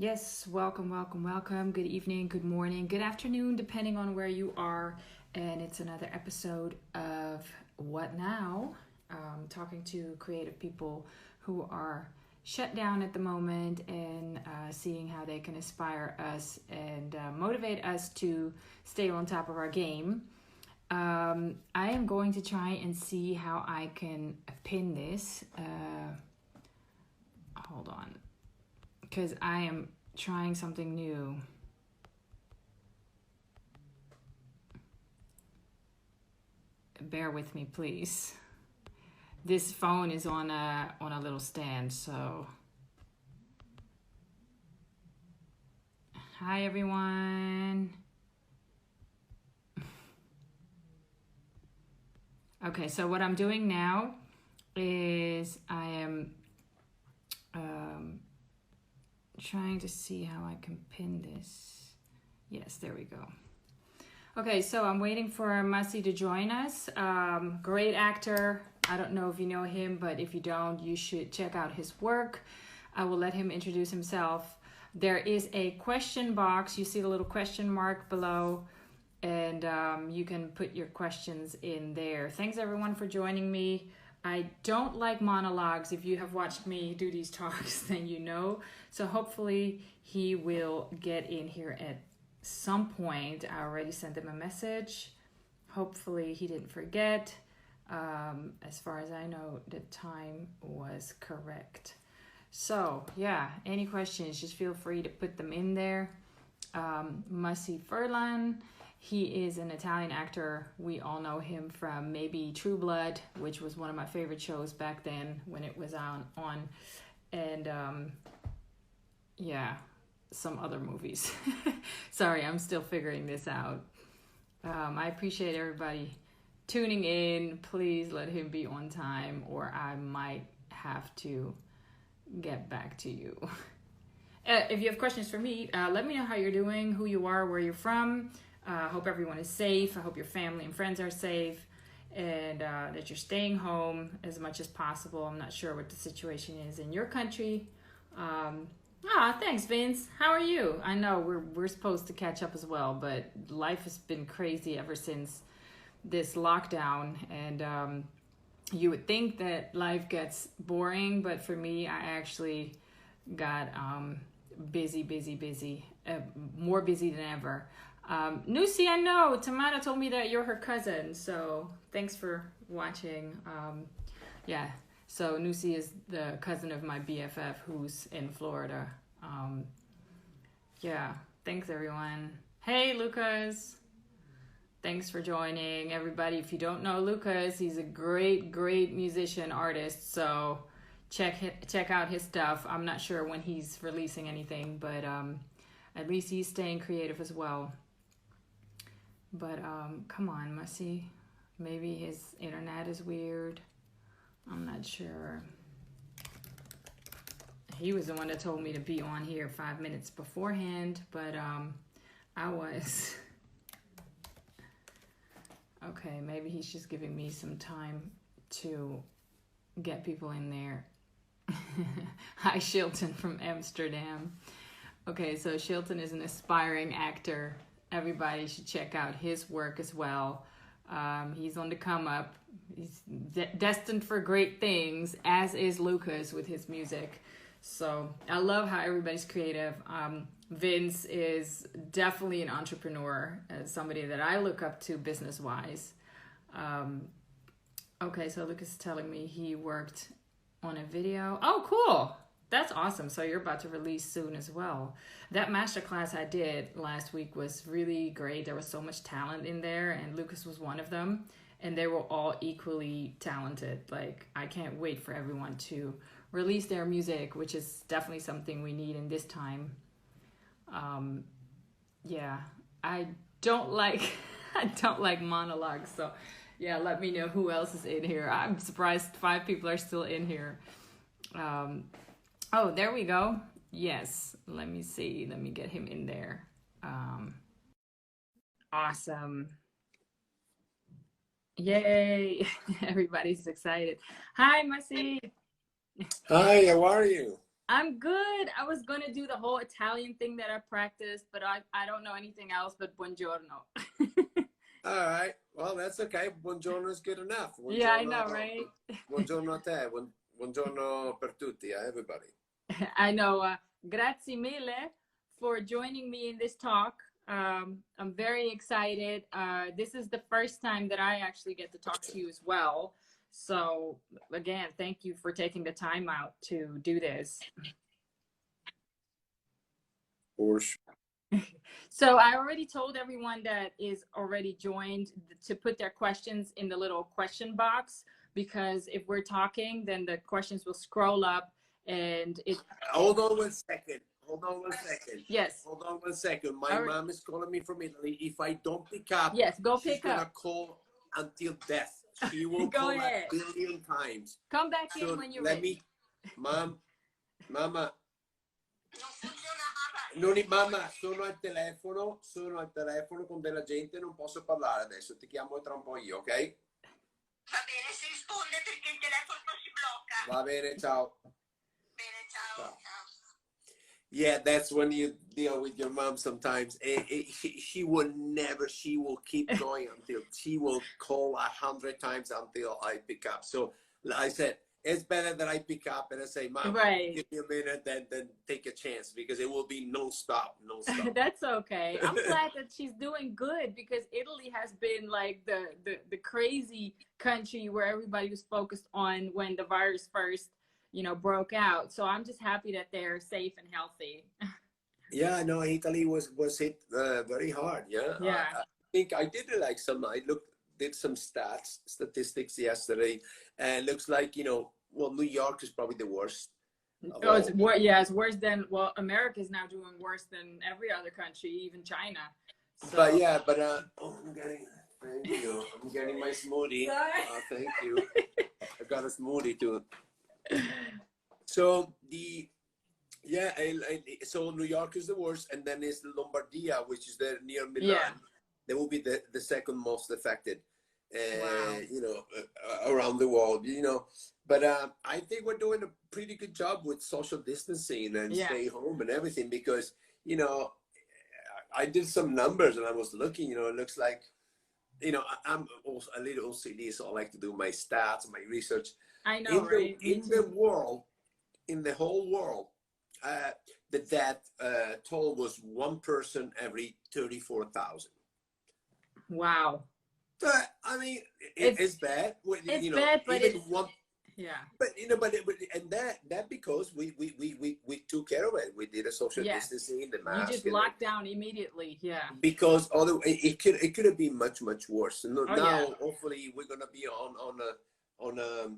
Yes, welcome, welcome, welcome. Good evening, good morning, good afternoon, depending on where you are. And it's another episode of What Now? Talking to creative people who are shut down at the moment and seeing how they can inspire us and motivate us to stay on top of our game. I am going to try and see how I can pin this. Hold on. Because I am trying something new. Bear with me, please. This phone is on a little stand, so. Hi, everyone. Okay, so what I'm doing now is I am trying to see how I can pin this. Yes, there we go. Okay, so I'm waiting for Massi to join us. Great actor. I don't know if you know him, but if you don't, you should check out his work. I will let him introduce himself. There is a question box. You see the little question mark below, and you can put your questions in there. Thanks everyone for joining me. I don't like monologues. If you have watched me do these talks, then you know. So hopefully he will get in here at some point. I already sent him a message. Hopefully he didn't forget. As far as I know, the time was correct. So yeah, any questions, just feel free to put them in there. Massi Furlan. He is an Italian actor. We all know him from maybe True Blood, which was one of my favorite shows back then when it was on. And yeah, some other movies. Sorry, I'm still figuring this out. I appreciate everybody tuning in. Please let him be on time or I might have to get back to you. If you have questions for me, let me know how you're doing, who you are, where you're from. I hope everyone is safe. I hope your family and friends are safe and that you're staying home as much as possible. I'm not sure what the situation is in your country. Thanks, Vince. How are you? I know we're supposed to catch up as well, but life has been crazy ever since this lockdown. And you would think that life gets boring, but for me, I actually got busy, more busy than ever. Nusi, I know, Tamara told me that you're her cousin, so thanks for watching. So Nusi is the cousin of my BFF who's in Florida. Thanks everyone. Hey, Lucas. Thanks for joining, everybody. If you don't know Lucas, he's a great musician, artist, so check out his stuff. I'm not sure when he's releasing anything, but at least he's staying creative as well. But come on, Massi. Maybe his internet is weird. I'm not sure. He was the one that told me to be on here 5 minutes beforehand, but I was. Okay, maybe he's just giving me some time to get people in there. Hi, Shilton from Amsterdam. Okay, so Shilton is an aspiring actor. Everybody should check out his work as well. He's on the come up. He's destined for great things, as is Lucas with his music. So I love how everybody's creative. Vince is definitely an entrepreneur, somebody that I look up to business-wise. Okay, so Lucas is telling me he worked on a video. Oh, cool. That's awesome. So you're about to release soon as well. That masterclass I did last week was really great. There was so much talent in there and Lucas was one of them. And they were all equally talented. Like, I can't wait for everyone to release their music, which is definitely something we need in this time. I don't like monologues. So yeah, let me know who else is in here. I'm surprised 5 people are still in here. Oh, there we go. Yes. Let me see. Let me get him in there. Awesome. Yay. Everybody's excited. Hi, Massi. Hi, how are you? I'm good. I was going to do the whole Italian thing that I practiced, but I don't know anything else but buongiorno. All right. Well, that's okay. Buongiorno is good enough. Buongiorno, yeah, I know, right? Buongiorno a te. Buongiorno per tutti, everybody. I know. Grazie mille for joining me in this talk. I'm very excited. This is the first time that I actually get to talk to you as well. So again, thank you for taking the time out to do this. For sure. So I already told everyone that is already joined to put their questions in the little question box, because if we're talking, then the questions will scroll up and it. Hold on 1 second. Hold on 1 second. Yes. Hold on 1 second. My mom is calling me from Italy. If I don't pick up, yes, go pick she's gonna up. Call until death. She will go call ahead. 1 billion times. Come back in when you're ready. Mama. Mamma, sono al telefono con della gente, non posso parlare adesso, ti chiamo tra un po' io, ok? Va bene, si risponde perché il telefono si blocca. Va bene, ciao. Bene, ciao. Yeah, that's when you deal with your mom sometimes. She will keep going until she will call 100 times until I pick up. So I said, it's better that I pick up and I say, Mom, right. give me a minute, then take a chance, because it will be non-stop. That's okay. I'm glad that she's doing good, because Italy has been like the crazy country where everybody was focused on when the virus first, broke out. So I'm just happy that they're safe and healthy. Yeah, no, Italy was hit very hard. Yeah. I think I did did some statistics yesterday, and looks like, New York is probably the worst. Oh, it's worse than, America's now doing worse than every other country, even China. So. I'm getting my smoothie. Thank you. I got a smoothie too. So so New York is the worst, and then it's Lombardia, which is near Milan. Yeah. They will be the second most affected. Wow. Around the world, but I think we're doing a pretty good job with social distancing and stay home and everything, because I did some numbers and I was looking, it looks like, I'm also a little OCD, so I like to do my stats, my research. I know, right? In the whole world, the death toll was 1 person every 34,000. Wow. I mean, it's bad. It's bad, but it's and that because we took care of it. We did a social distancing, the mask. You just locked down immediately, Because otherwise it could have been much worse. And now hopefully we're gonna be on a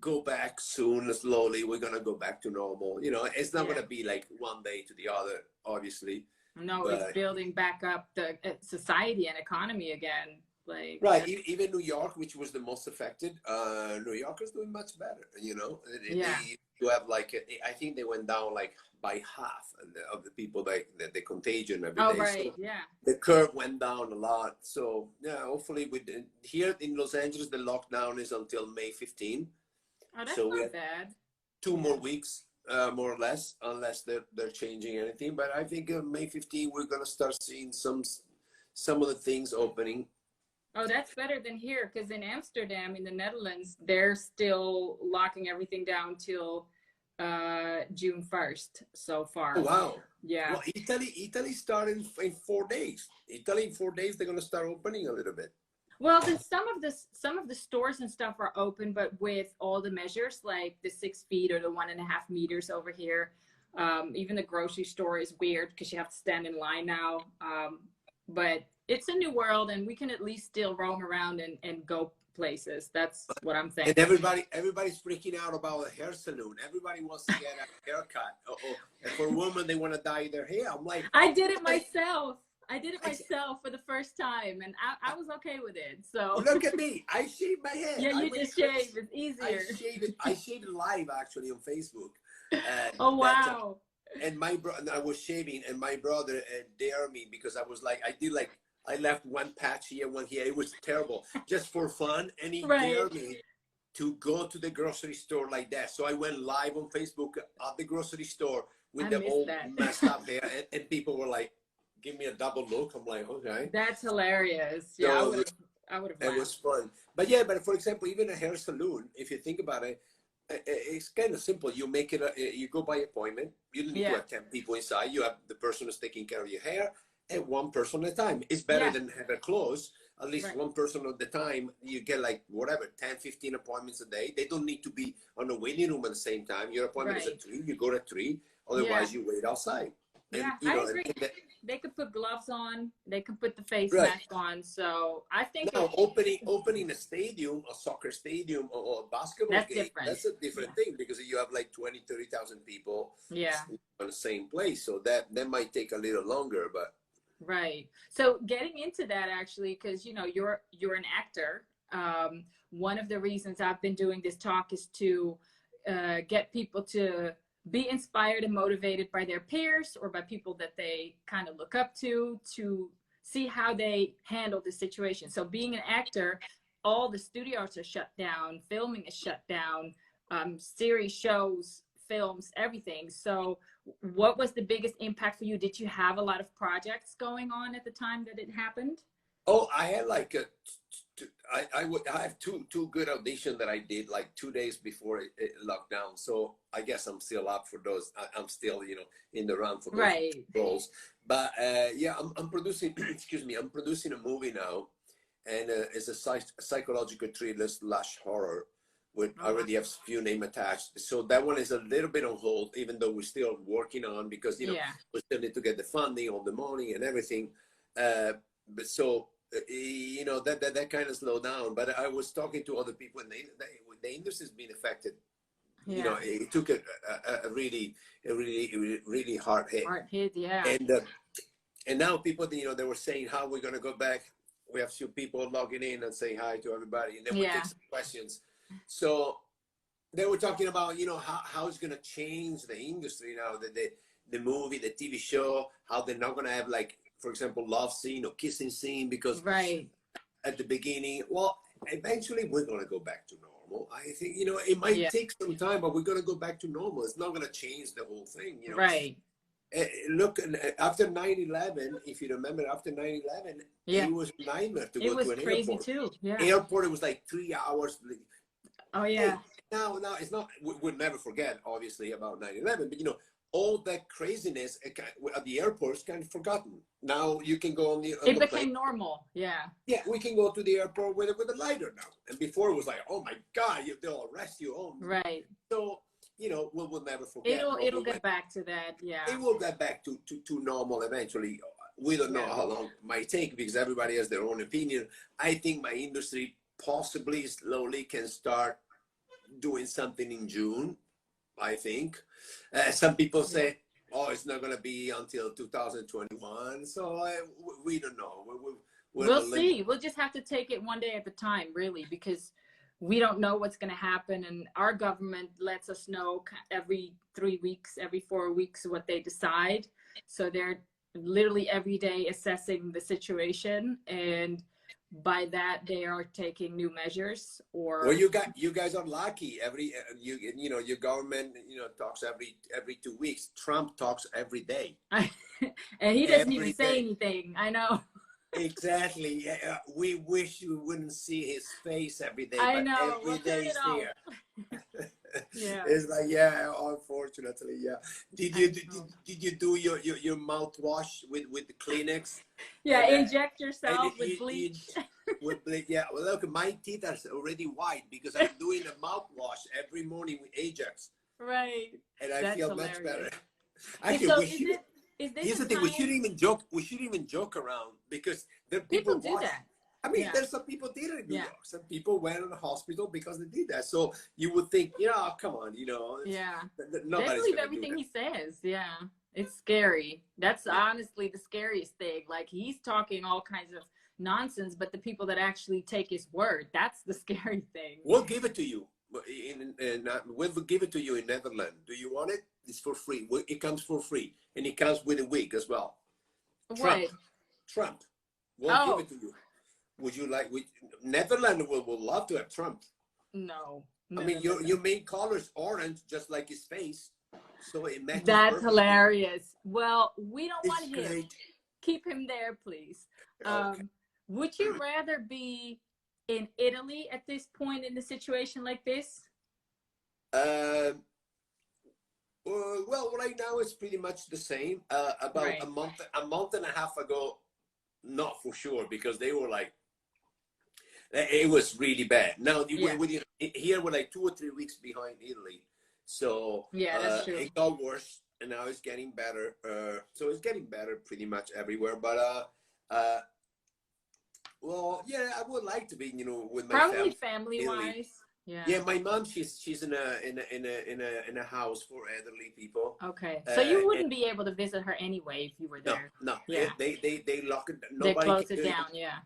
go back soon. Slowly we're gonna go back to normal. It's not gonna be like one day to the other, obviously. No, it's building back up the society and economy again. Right, even New York, which was the most affected, New York is doing much better. You have I think they went down like by half of the people that the contagion every day. Oh, right, so the curve went down a lot. So hopefully here in Los Angeles, the lockdown is until May 15. Oh, that's so not bad. 2 more weeks. More or less, unless they're changing anything. But I think May 15 we're gonna start seeing some of the things opening. Oh, that's better than here, because in Amsterdam, in the Netherlands, they're still locking everything down till June 1st so far. Oh, wow. Yeah. Well, Italy started in 4 days. Italy in 4 days they're gonna start opening a little bit. Well, some of the stores and stuff are open, but with all the measures, like the 6 feet or the 1.5 meters over here. Even the grocery store is weird because you have to stand in line now. But it's a new world, and we can at least still roam around and go places. That's what I'm saying. And everybody's freaking out about a hair salon. Everybody wants to get a haircut. And for a woman, they want to dye their hair. I'm like, I did it myself. I did it myself for the first time, and I was okay with it. So look at me. I shaved my head. Yeah, you just shaved. It's easier. I shaved live actually on Facebook. Oh, wow. And I was shaving, and my brother dared me, because I was like, I left one patch here, one here. It was terrible, just for fun. And he dared me to go to the grocery store like that. So I went live on Facebook at the grocery store with the old messed up hair, and people were like, give me a double look. I'm like, okay. That's hilarious. Yeah, so I would have laughed. It was fun. But yeah, but for example, even a hair salon, if you think about it, it's kind of simple. You make it, you go by appointment. You don't need to have 10 people inside. You have the person who's taking care of your hair and one person at a time. It's better than have it closed. At least one person at the time. You get like whatever, 10, 15 appointments a day. They don't need to be on the waiting room at the same time. Your appointment is at 3. You go at 3. Otherwise, you wait outside. And, I agree. They could put gloves on. They could put the face mask on. So I think now opening a stadium, a soccer stadium, or a basketball game, that's a different thing, because you have like 20, 30,000 people on the same place. So that might take a little longer, but. Right. So getting into that, actually, because you know you're an actor. One of the reasons I've been doing this talk is to get people to be inspired and motivated by their peers or by people that they kind of look up to see how they handle the situation. So being an actor, all the studios are shut down, filming is shut down, series, shows, films, everything. So what was the biggest impact for you? Did you have a lot of projects going on at the time that it happened? Oh, I had like I have two good auditions that I did like 2 days before it locked down. So I guess I'm still up for those. I'm still, in the run for those roles. But yeah, I'm producing, excuse me, I'm producing a movie now, and it's a psychological thriller / horror. I already have a few names attached. So that one is a little bit on hold, even though we're still working on, because, we still need to get the funding, all the money and everything. But so, that kind of slowed down. But I was talking to other people, and the industry's been affected. It took a really hard hit. And now people, they were saying how we're going to go back. We have few people logging in and saying hi to everybody, and then we take some questions. So they were talking about, how it's going to change the industry now, the movie, the TV show, how they're not going to have, like, for example, love scene or kissing scene, because at the beginning, well, eventually we're going to go back to normal. I think, it might take some time, but we're going to go back to normal. It's not going to change the whole thing, Look, after 9/11, if you remember, after 9/11, it was a nightmare to go to an airport. It was crazy too. Airport, it was like 3 hours. Oh yeah. Now it's not. We'll never forget, obviously, about 9/11. But all that craziness at the airport is kind of forgotten. Now you can go on the. It became normal. Yeah. Yeah, we can go to the airport with a lighter now. And before it was like, oh my God, they'll arrest you. Oh. Right. So we'll never forget. It'll get back to that. Yeah. It will get back to normal eventually. We don't know how long it might take, because everybody has their own opinion. I think my industry possibly slowly can start doing something in June, I think. Some people say, oh, it's not going to be until 2021. So we don't know. We'll see. We'll just have to take it one day at a time, really, because we don't know what's going to happen. And our government lets us know every 3 weeks, every 4 weeks, what they decide. So they're literally every day assessing the situation, and by that they are taking new measures. Or well, you guys are lucky. Your government talks every 2 weeks. Trump talks every day. And he doesn't even say anything. I know. Exactly. We wish you wouldn't see his face every day. I know. Every day is here. Yeah. It's like, unfortunately, yeah. Did you do your mouthwash with the Kleenex? Yeah, inject yourself with bleach. With bleach, yeah. Well, look, my teeth are already white because I'm doing a mouthwash every morning with Ajax. Right. And I feel much better. Actually, here's the thing: we shouldn't even joke around, because there are people do that. I mean, there's some people did it in New York. Some people went in the hospital because they did that. So you would think, come on, Yeah. They believe everything he says. Yeah. It's scary. That's honestly the scariest thing. Like, he's talking all kinds of nonsense, but the people that actually take his word, that's the scary thing. We'll give it to you. We'll give it to you in Netherlands. Do you want it? It's for free. It comes for free. And it comes with a wig as well. What? Trump. We'll give it to you. Would you like? Netherlands will love to have Trump. No. I mean, your main color is orange, just like his face, so it matches. That's perfectly. hilarious. Well, we don't want It's him. great. Keep him there, please. Okay. Would you rather be in Italy at this point in a situation like this? Well, right now it's pretty much the same. About Right. a month and a half ago, not for sure, because they were like, it was really bad. Now Yeah. here we're like 2 or 3 weeks behind Italy, so Yeah, that's true. it got worse, and now it's getting better. So it's getting better pretty much everywhere. But well, yeah, I would like to be, with my Probably family. family-wise. Yeah. Yeah, my mom, she's in a house for elderly people. Okay. So you wouldn't be able to visit her anyway if you were there. No. Yeah. They lock it. They Nobody close can it do down. Yeah.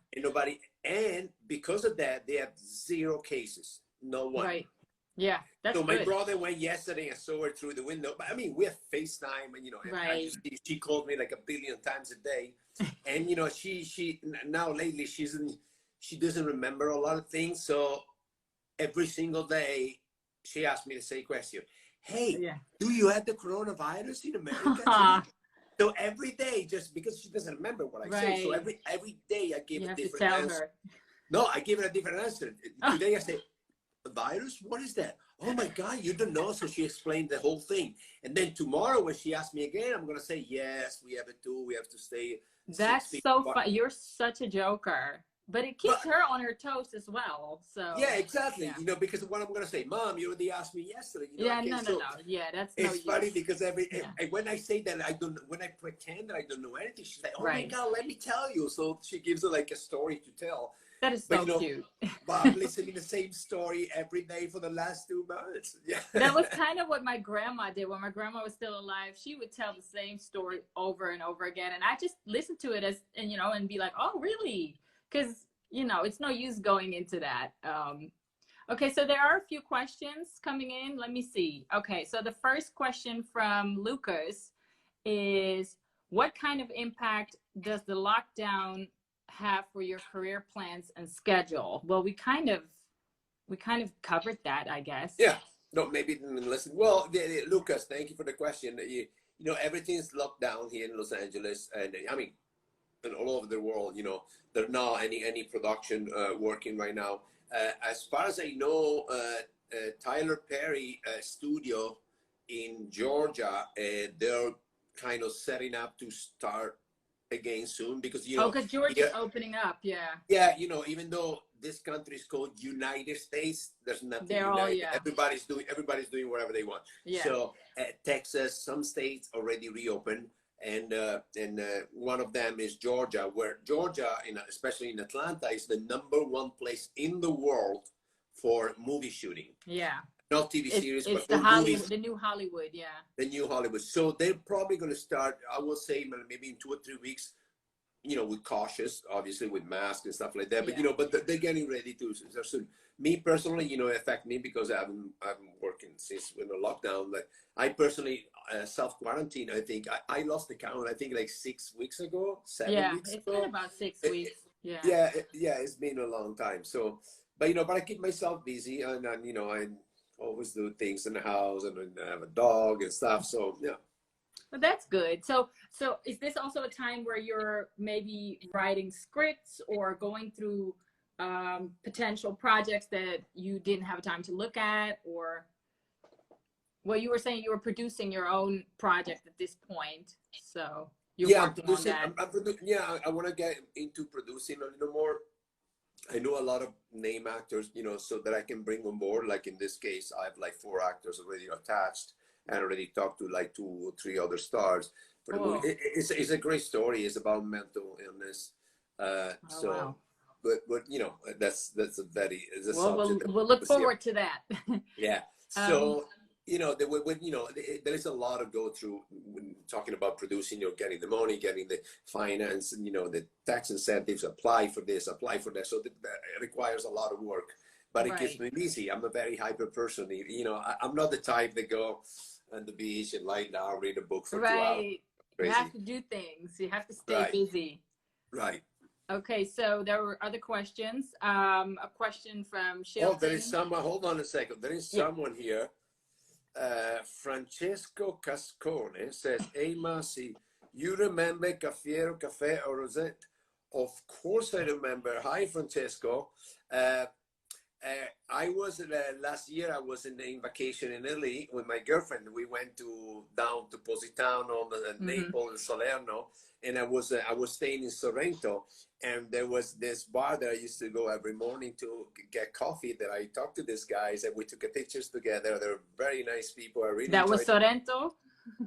and because of that, they have 0 cases. No one. Right. Yeah. That's So my good. brother went yesterday and saw her through the window. But I mean, we have FaceTime, and Right. she called me like 1 billion times a day, and she now lately she doesn't remember a lot of things. So every single day she asks me the same question. Hey, Yeah. do you have the coronavirus in America? So every day, just because she doesn't remember what I say, so every day I give a different answer. Her. No, I give her a different answer. Today I say, virus? What is that? Oh my God, you don't know. So she explained the whole thing. And then tomorrow when she asks me again, I'm going to say, yes, we have it too. We have to stay. That's so fun. You're such a joker. But it keeps her on her toes as well. So yeah, exactly. Yeah. Because what I'm going to say, Mom, you already asked me yesterday. Yeah, no. Yeah, that's no use. It's funny because when I say that when I pretend that I don't know anything, she's like, oh my God, let me tell you. So she gives her like a story to tell. That is so cute. But I'm listening to the same story every day for the last 2 months. Yeah. That was kind of what my grandma did. When my grandma was still alive, she would tell the same story over and over again. And I just listened to it and be like, oh, really? Because, it's no use going into that. Okay, so there are a few questions coming in. Let me see. Okay, so the first question from Lucas is, what kind of impact does the lockdown have for your career plans and schedule? Well, we kind of covered that, I guess. Yeah. No, maybe didn't listen. Well, Lucas, thank you for the question. Everything's locked down here in Los Angeles, and I mean, and all over the world. There's not any production working right now. As far as I know, Tyler Perry studio in Georgia, they're kind of setting up to start again soon because because Georgia's opening up. Yeah, even though this country is called United States, there's nothing. They're all everybody's doing whatever they want. So Texas, some states already reopened, and one of them is Georgia, where Georgia, especially in Atlanta, is the #1 place in the world for movie shooting. Yeah. Not TV series, it's but movies. The new Hollywood, The new Hollywood. So they're probably going to start, I will say, maybe in 2 or 3 weeks, with cautious, obviously with masks and stuff like that. But, but they're getting ready to soon. Me personally, it affect me because I've been working since in the lockdown. Like I personally self-quarantine, I think. I lost the count, I think like 6 weeks ago, 7 weeks ago. It's been about 6 weeks. Yeah, it's been a long time. So, but I keep myself busy and I always do things in the house and I have a dog and stuff. So, yeah. Well, that's good. So is this also a time where you're maybe writing scripts or going through potential projects that you didn't have time to look at? Or, well, you were saying you were producing your own project at this point. So you're working on that. I want to get into producing a little more. I know a lot of name actors, so that I can bring on board. Like in this case, I have like 4 actors already attached and already talked to like 2 or 3 other stars for the movie. It's a great story. It's about mental illness. Wow. But that's a very subject. We'll look forward to that. Yeah. So there is a lot of go through when talking about producing. Getting the money, getting the finance, and the tax incentives. Apply for this, apply for that. So that requires a lot of work. But it keeps me busy. I'm a very hyper person. I'm not the type that go on the beach and lie down, read a book for 2 hours. You have to do things. You have to stay busy. Right. Okay, so there were other questions. A question from Shilton. Oh, there is someone. Hold on a second. There is someone here. Francesco Cascone says, "Hey, Massi, you remember Caffiero, Cafe or Rosette?" Of course, I remember. Hi, Francesco. I was last year. I was in vacation in Italy with my girlfriend. We went down to Positano, Naples, and Salerno, and I was staying in Sorrento. And there was this bar that I used to go every morning to get coffee. That I talked to these guys, and we took pictures together. They're very nice people. I really that was Sorrento.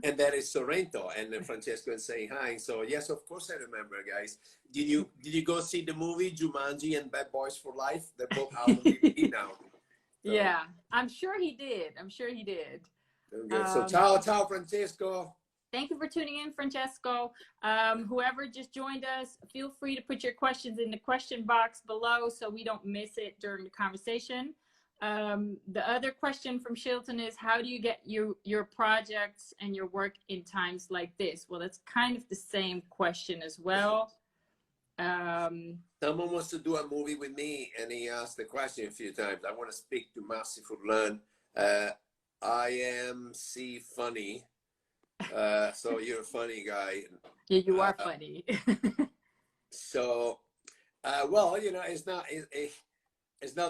And that is Sorrento, and Francesco is saying hi. So yes, of course I remember, guys. Did you go see the movie Jumanji and Bad Boys for Life? They're both out on DVD now. So, yeah, I'm sure he did. I'm sure he did. Good. So ciao, Francesco. Thank you for tuning in, Francesco. Whoever just joined us, feel free to put your questions in the question box below so we don't miss it during the conversation. The other question from Shilton is, how do you get your projects and your work in times like this? Well, that's kind of the same question as well. Someone wants to do a movie with me, and he asked the question a few times. I want to speak to Massi Furlan. I am funny. So you're a funny guy. Yeah, you are funny. So, well, you know, it's not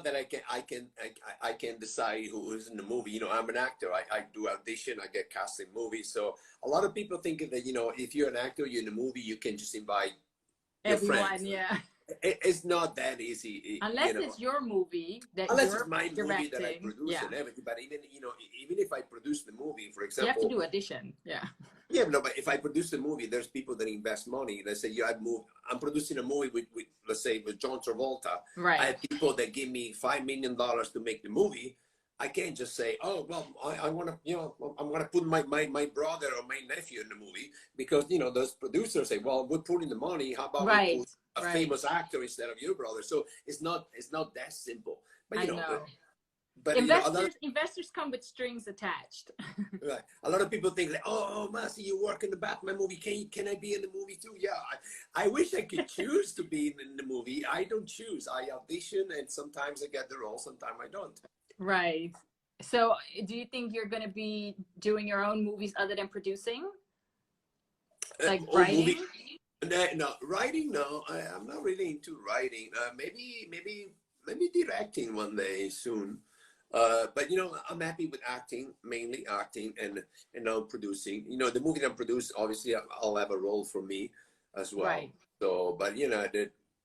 that I can decide who is in the movie. You know, I'm an actor. I do audition. I get cast in movies. So a lot of people think that, you know, if you're an actor, you're in a movie, you can just invite everyone. Friends. Yeah. It's not that easy. Unless, you know, it's your movie that unless it's my movie that I produce and everything. But even, you know, even if I produce the movie, for example, you have to do audition. Yeah. Yeah, no, but if I produce the movie, there's people that invest money. Let's say I'm producing a movie with let's say with John Travolta. Right. I have people that give me $5 million to make the movie. I can't just say, oh, well, I want to, you know, I'm going to put my brother or my nephew in the movie, because, you know, those producers say, well, we're putting the money. How about we put a famous actor instead of your brother? So it's not that simple. But, you know. But investors come with strings attached. Right. A lot of people think that, oh, Massi, you work in the Batman movie. Can I be in the movie too? Yeah. I wish I could choose to be in the movie. I don't choose. I audition, and sometimes I get the role, sometimes I don't. Right. So do you think you're going to be doing your own movies other than producing? Like writing? No, writing, no. I'm not really into writing. Maybe directing one day soon. But, you know, I'm happy with acting, mainly acting, and now producing. You know, the movie that I'm producing, obviously, I'll have a role for me as well. Right. So, but, you know,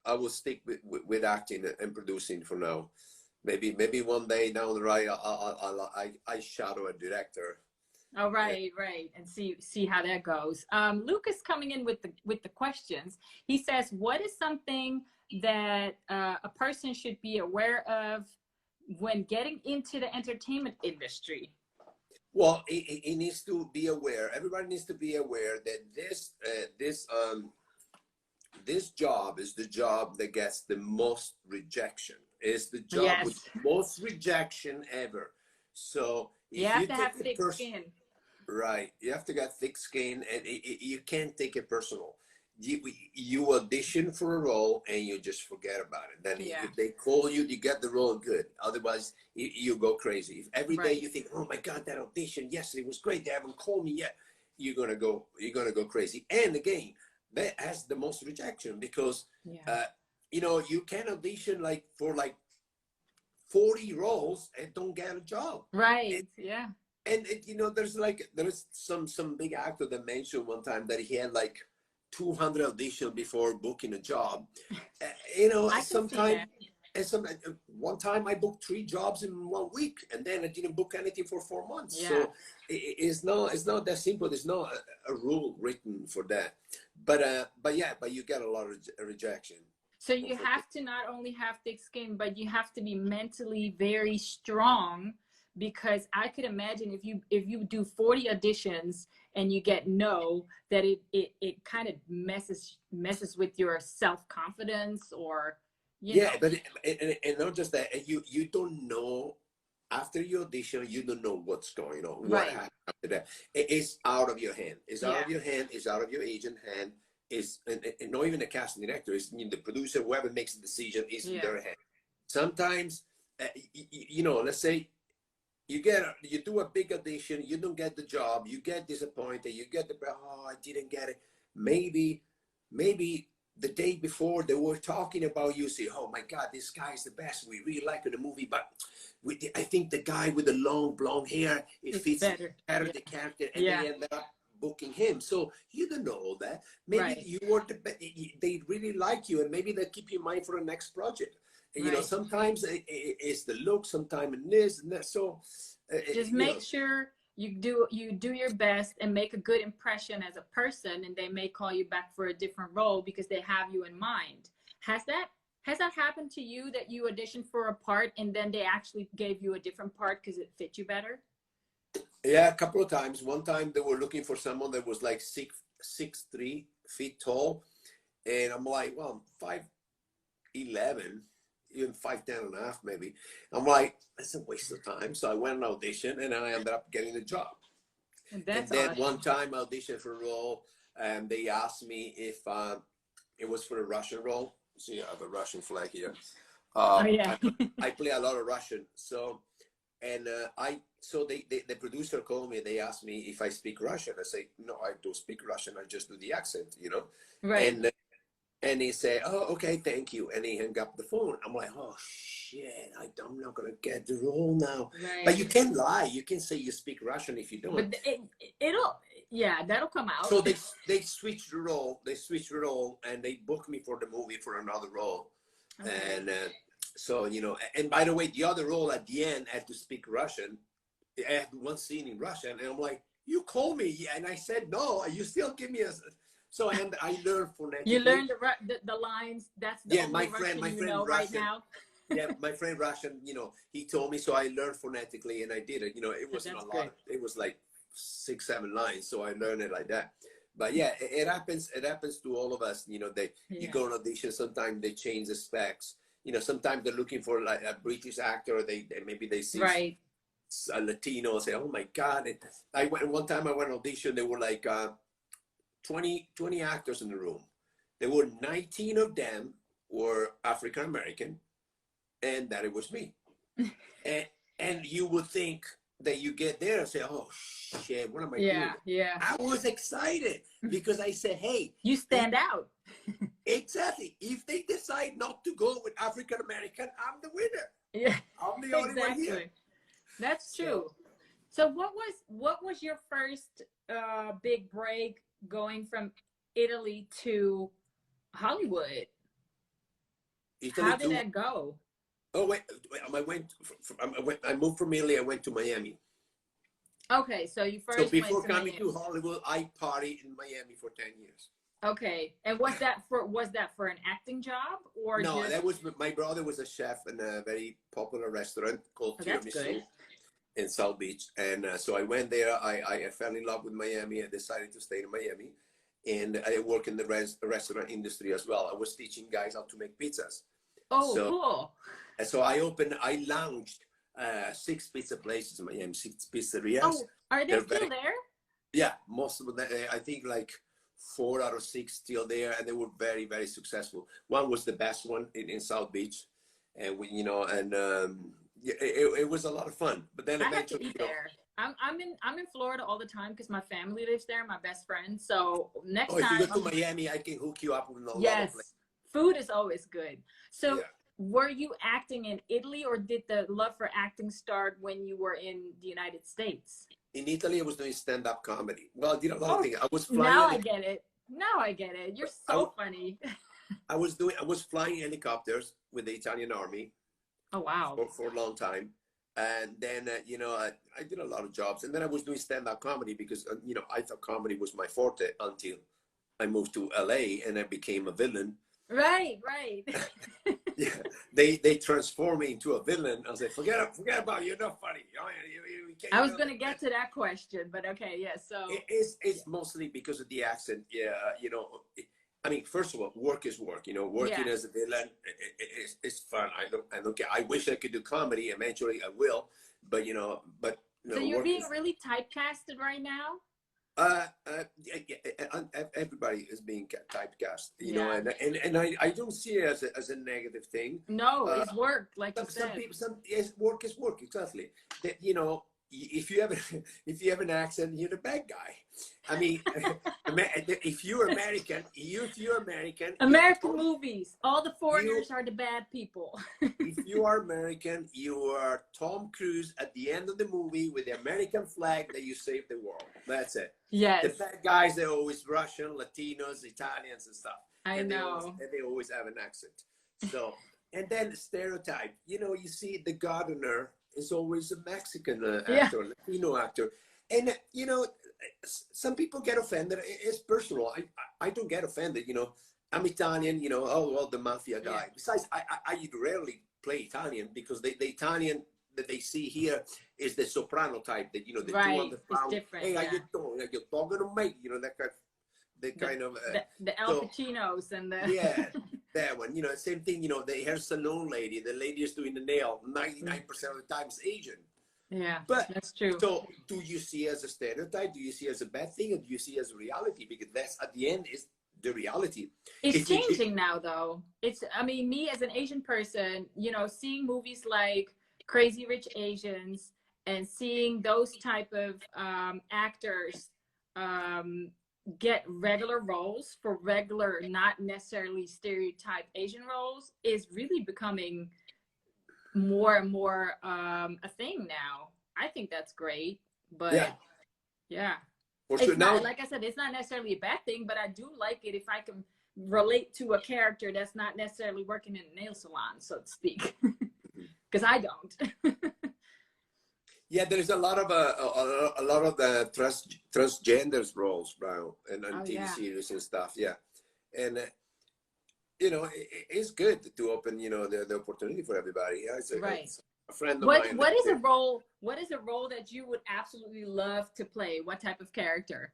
I will stick with acting and producing for now. Maybe one day down the road, I shadow a director. Oh, right, right, and see how that goes. Lucas coming in with the questions. He says, what is something that a person should be aware of when getting into the entertainment industry? Well, he needs to be aware. Everybody needs to be aware that this job is the job that gets the most rejection. It's the job with most rejection ever. So you have to have thick skin. Right. You have to get thick skin, and you can't take it personal. You audition for a role and you just forget about it. Then if they call you, you get the role, good. Otherwise, you go crazy. If every day you think, oh my God, that audition, yes, it was great. They haven't called me yet. You're gonna go crazy. And again, that has the most rejection, because you know, you can audition for 40 roles and don't get a job. Right. And you know, there's some big actor that mentioned one time that he had 200 auditions before booking a job. You know, one time I booked 3 jobs in 1 week, and then I didn't book anything for 4 months. So it's not that simple. There's no a rule written for that. But you get a lot of rejection. So you have to not only have thick skin, but you have to be mentally very strong, because I could imagine if you do 40 auditions and you get no, that it kind of messes with your self-confidence, or you know. But and not just that, you don't know. After you audition, you don't know what's going on. What happened after that? It's out of your hand. It's out of your hand. It's out of your agent's hand. is, and not even the casting director, is, you know, the producer, whoever makes the decision is in their head. Sometimes, you know, let's say you do a big audition, you don't get the job, you get disappointed, you get oh, I didn't get it. Maybe the day before they were talking about you, say, oh my God, this guy is the best. We really like the movie, but I think the guy with the long blonde hair, it fits better the character, and they end up booking him. So you don't know all that. Maybe you were they really like you, and maybe they keep you in mind for the next project. You know, sometimes it's the look, sometimes it is, and that. So just make sure you do your best and make a good impression as a person, and they may call you back for a different role because they have you in mind. Has that happened to you, that you auditioned for a part and then they actually gave you a different part because it fit you better? Yeah, a couple of times. One time they were looking for someone that was like 6'3" feet tall, and I'm like, well, I'm 5'11", even 5'10" and a half maybe. I'm like, that's a waste of time. So I went on audition and I ended up getting the job. And then awesome. One time I auditioned for a role, and they asked me if it was for a Russian role. See, I have a Russian flag here. I play a lot of Russian. So, and the producer called me. They asked me if I speak Russian. I say, no, I don't speak Russian. I just do the accent, you know. Right. And he said, oh, okay, thank you. And he hung up the phone. I'm like, oh, shit, I'm not going to get the role now. Right. But you can lie. You can say you speak Russian if you don't. But that'll come out. So they switched the role. They switched the role, and they booked me for the movie for another role. Okay. And so, you know, and by the way, the other role at the end had to speak Russian. I had one scene in Russian, and I'm like, you called me. And I said, no, you still give me a... So and I learned phonetically. You learned the lines. That's the only Russian you know right now. Yeah, my friend Russian, you know, he told me, so I learned phonetically, and I did it. You know, it wasn't a lot. It was like 6-7 lines, so I learned it like that. But yeah, it happens. It happens to all of us. You know, you go on audition. Sometimes they change the specs. You know, sometimes they're looking for like a British actor. Maybe they see a Latino and say, oh my God. One time I went on audition. They were like 20 actors in the room. There were 19 of them were African American, and that it was me. and you would think that you get there and say, oh shit, what am I doing? Yeah. I was excited because I said, hey, you stand out. Exactly. If they decide not to go with African American, I'm the winner. Yeah. I'm the only one here. That's true. So what was your first big break going from Italy to Hollywood? How did that go? Oh wait, I moved from Italy. I went to Miami. Okay, so you first. So before coming to Hollywood, I partied in Miami for 10 years. Okay, and was that for an acting job or no? That was my brother was a chef in a very popular restaurant called Tiramisu in South Beach, and so I went there. I fell in love with Miami. I decided to stay in Miami, and I work in the restaurant industry as well. I was teaching guys how to make pizzas. Oh, cool. And so I launched 6 pizza places in Miami, 6 pizzerias. Oh, are they still there? Yeah, most of them. I think like 4 out of 6 still there, and they were very, very successful. One was the best one in South Beach, and it was a lot of fun. But then eventually, I have to eat there. I'm in Florida all the time because my family lives there, my best friend. So next time, if you go to Miami, I can hook you up with a lot of places. Food is always good. So were you acting in Italy, or did the love for acting start when you were in the United States? In Italy, I was doing stand-up comedy. Well, I did a lot of things. I was flying. Now I get it. You're so funny. I was flying helicopters with the Italian army. Oh, wow. For a long time. And then, I did a lot of jobs. And then I was doing stand-up comedy because, I thought comedy was my forte until I moved to LA and I became a villain. Right. Yeah, they transform me into a villain. I was like, forget about it. You're not funny. I was going to get to that question, but okay, yeah. So it's mostly because of the accent. Yeah, I mean, first of all, work is work. Working as a villain, it's fun. I don't care. I wish I could do comedy. Eventually, I will. But so you're being really typecasted right now. everybody is being typecast, you know, and I don't see it as a negative thing. No, it's work, like you said. Yes, work is work, exactly. That, you know, if you have an accent, you're the bad guy. I mean, if you're American, American movies, all the foreigners are the bad people. If you are American, you are Tom Cruise at the end of the movie with the American flag that you saved the world. That's it. Yes. The bad guys, they're always Russian, Latinos, Italians, and stuff. I know. They always have an accent. So, and then stereotype. You know, you see the gardener is always a Mexican actor, Latino actor. And, you know, some people get offended. It's personal. I don't get offended, you know. I'm Italian, you know, oh, well, the mafia guy. Besides, I rarely play Italian because the Italian that they see here is the soprano type that, you know, the 200 pound. It's different. Hey, how you doing? You're talking to me, you know, that kind of. The Al Pacinos and the. Yeah, that one. You know, same thing, you know, the hair salon lady, the lady is doing the nail, 99% of the time is Asian. Yeah, but that's true. So do you see it as a stereotype? Do you see it as a bad thing? Or do you see it as a reality? Because that's, at the end, is the reality. It's changing now, though. I mean, me as an Asian person, you know, seeing movies like Crazy Rich Asians and seeing those type of actors get regular roles for regular, not necessarily stereotype Asian roles is really becoming more and more a thing now. I think that's great, but yeah. It's not, like I said, it's not necessarily a bad thing, but I do like it if I can relate to a character that's not necessarily working in a nail salon, so to speak, because I don't. Yeah, there is a lot of the transgenders roles now and TV series and stuff. Yeah, and you know, it's good to open, you know, the opportunity for everybody. Yeah, it's a friend of mine. What is a role that you would absolutely love to play? What type of character?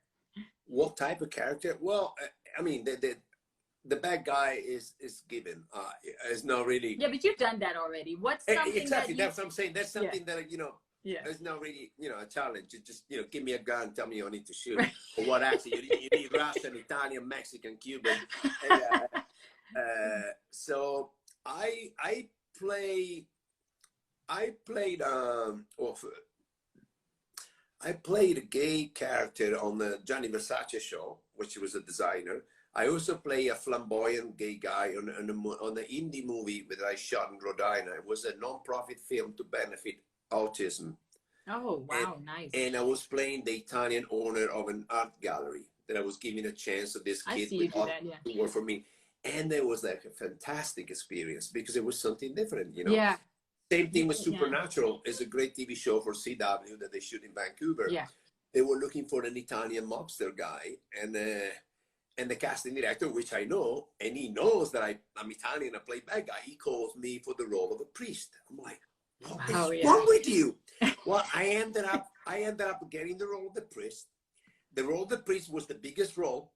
What type of character? Well, I mean, the bad guy is given. It's not really. Yeah, but you've done that already. What's something exactly? That that's what I'm saying. That's something that, you know. Yeah. It's not really, you know, a challenge. You just, you know, give me a gun, tell me you need to shoot. Or what accent? You need Russian, Italian, Mexican, Cuban. So I played a gay character on the Gianni Versace show, which was a designer. I also play a flamboyant gay guy on the indie movie that I shot in Rhode Island. It was a non-profit film to benefit autism. Oh, wow, nice. And I was playing the Italian owner of an art gallery that I was giving a chance to this kid to work for me. And it was like a fantastic experience because it was something different, you know. Yeah. Same thing with Supernatural. It's a great TV show for CW that they shoot in Vancouver. Yeah. They were looking for an Italian mobster guy, and the casting director, which I know, and he knows that I'm Italian, I play bad guy. He calls me for the role of a priest. I'm like, what is wrong with you? Well, I ended up getting the role of the priest. The role of the priest was the biggest role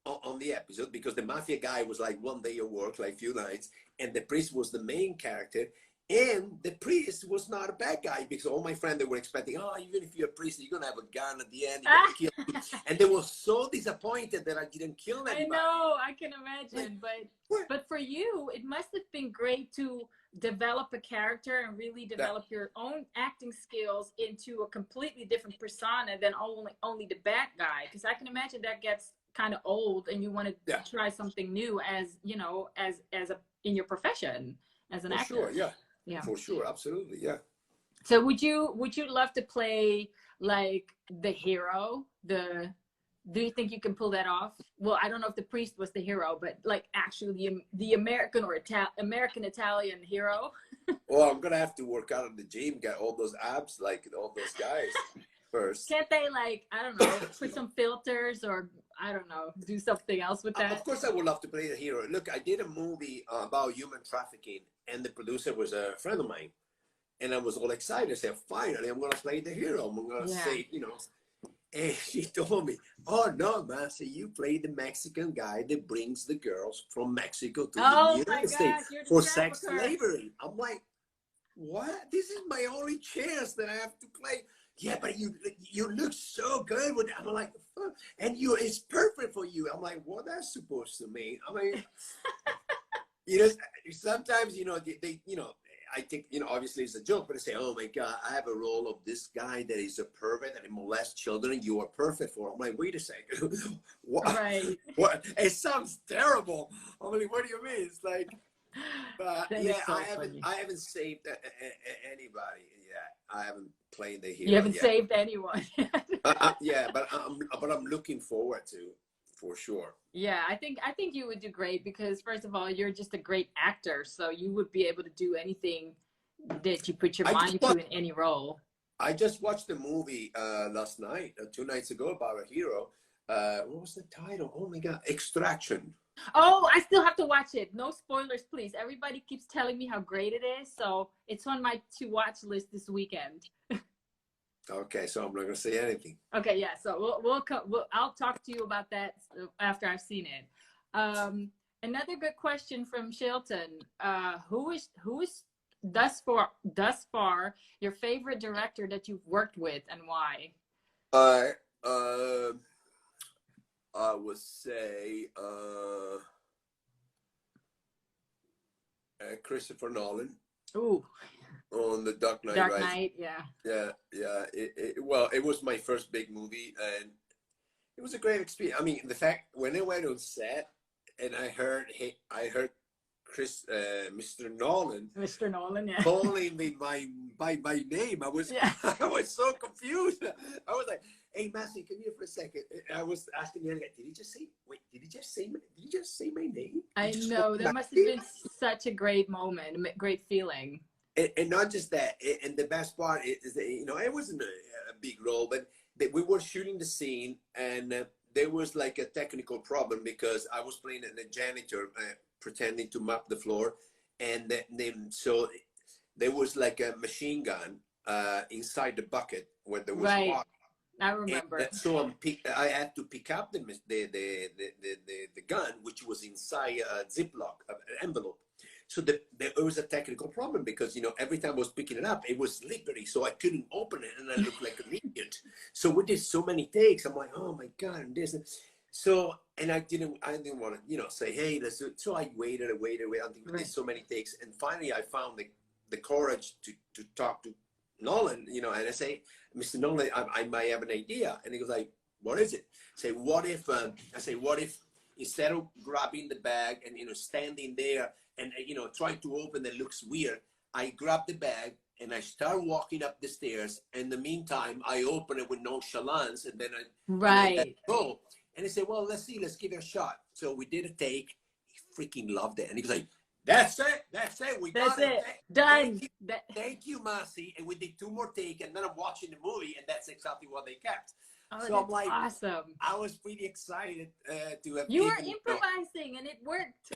on the episode because the mafia guy was like one day of work, like few nights, and the priest was the main character. And the priest was not a bad guy because all my friends, they were expecting, oh, even if you're a priest, you're gonna have a gun at the end, you're gonna kill you. And they were so disappointed that I didn't kill anybody. I know, I can imagine, but for you, it must have been great to develop a character and really develop your own acting skills into a completely different persona than only the bad guy. Because I can imagine that gets kind of old, and you want to try something new, as you know, as in your profession as an actor. Sure, yeah. Yeah, for sure, absolutely, yeah. So would you love to play like the hero? Do you think you can pull that off? Well, I don't know if the priest was the hero, but like actually the American or American Italian hero. Well, I'm gonna have to work out at the gym, get all those abs like all those guys first. Can't they, like, I don't know, put some filters or I don't know, do something else with that? Of course, I would love to play the hero. Look, I did a movie about human trafficking, and the producer was a friend of mine. And I was all excited. I said, finally, I'm going to play the hero. I'm going to say, you know. And she told me, oh, no, Massi, you play the Mexican guy that brings the girls from Mexico to the United States for sex slavery. I'm like, what? This is my only chance that I have to play. yeah, but you look so good with it. I'm like, fuck. And it's perfect for you. I'm like, what that's supposed to mean? I mean, you know, sometimes, you know, they you know, I think, you know, obviously it's a joke, but I say, oh my God, I have a role of this guy that is a pervert and molests children. You are perfect for. I'm like, wait a second. What? Right. What? It sounds terrible. I'm like, what do you mean? It's like, but That yeah, is so funny. I haven't saved anybody yet. I haven't played the hero. You haven't yet. saved anyone. Yeah, but I'm looking forward to, for sure. Yeah, I think you would do great because first of all, you're just a great actor, so you would be able to do anything that you put your mind to in any role. I just watched the movie last night, 2 nights ago, about a hero. What was the title? Oh my God, Extraction. Oh, I still have to watch it. No spoilers, please. Everybody keeps telling me how great it is, so it's on my to-watch list this weekend. Okay, so I'm not gonna say anything. Okay, yeah. So I'll talk to you about that after I've seen it. Another good question from Shelton. Who is thus far your favorite director that you've worked with and why? I would say Christopher Nolan. Ooh. On the Dark Knight. Dark Knight, yeah. Yeah. Well, it was my first big movie, and it was a great experience. I mean, the fact when I went on set and I heard Mr. Nolan, yeah, calling me by my name, I was I was so confused. I was like, "Hey, Massi, come here for a second." I was asking the other guy, "Did he just say my name?" I know that must have been such a great moment, a great feeling. And not just that, and the best part is that, you know, it wasn't a big role, but we were shooting the scene, and there was like a technical problem because I was playing a janitor pretending to mop the floor, and then so there was like a machine gun inside the bucket where there was water. I remember. And so I had to pick up the gun, which was inside a Ziploc envelope. So there was a technical problem because, you know, every time I was picking it up, it was slippery, so I couldn't open it, and I looked like an idiot. So we did so many takes. I'm like, oh my God, and this. So, and I didn't want to, you know, say, hey, let's do it. So I waited until we did so many takes, and finally I found the courage to talk to Nolan, you know, and I say, Mr. Nolan, I might have an idea, and he goes like, what is it? I say, what if instead of grabbing the bag and, you know, standing there and, you know, trying to open it looks weird, I grab the bag and I start walking up the stairs. In the meantime, I open it with nonchalance, and then I go. And I say, well, let's give it a shot. So we did a take. He freaking loved it, and he was like, that's it, we got it. Done. Thank you, Massi. And we did 2 more takes, and then I'm watching the movie, and that's exactly what they kept. Oh, so I'm like, awesome. I was pretty excited to have. You were improvising, and it worked.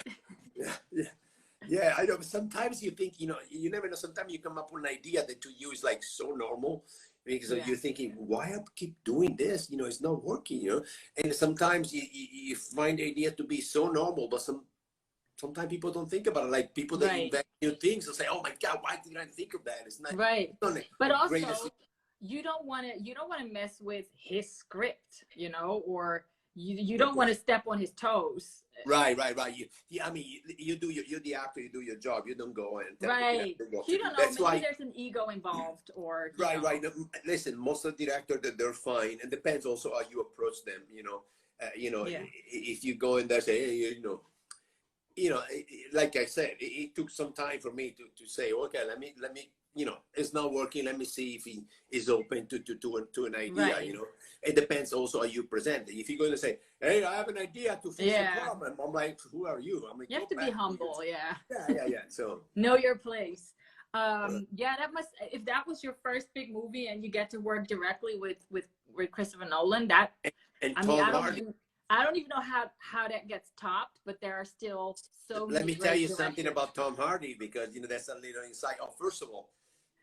Yeah, I know. But sometimes you think, you know, you never know. Sometimes you come up with an idea that to you is like so normal, because you're thinking, why I keep doing this? You know, it's not working. You know, and sometimes you find the idea to be so normal, but sometimes people don't think about it. Like people that invent new things will say, "Oh my God, why did I think of that?" It's not But also, you don't want to mess with his script, you know, or you don't want to step on his toes. Right. I mean, you're the actor. You do your job. You don't go and You don't know. Maybe there's an ego involved, or right. No, listen, most of the directors they're fine. It depends also how you approach them. You know, if you go in there say, hey, you know, like I said, it took some time for me to say, okay, let me, you know, it's not working. Let me see if he is open to an idea. You know, it depends also how you present it. If you're going to say, hey, I have an idea to fix the problem, I'm like, who are you? I'm like, you have to be humble. Yeah. So know your place. If that was your first big movie and you get to work directly with Christopher Nolan, I don't even know how that gets topped, but there are still so many. Let me tell you something about Tom Hardy, because, you know, that's a little insight. Oh, first of all,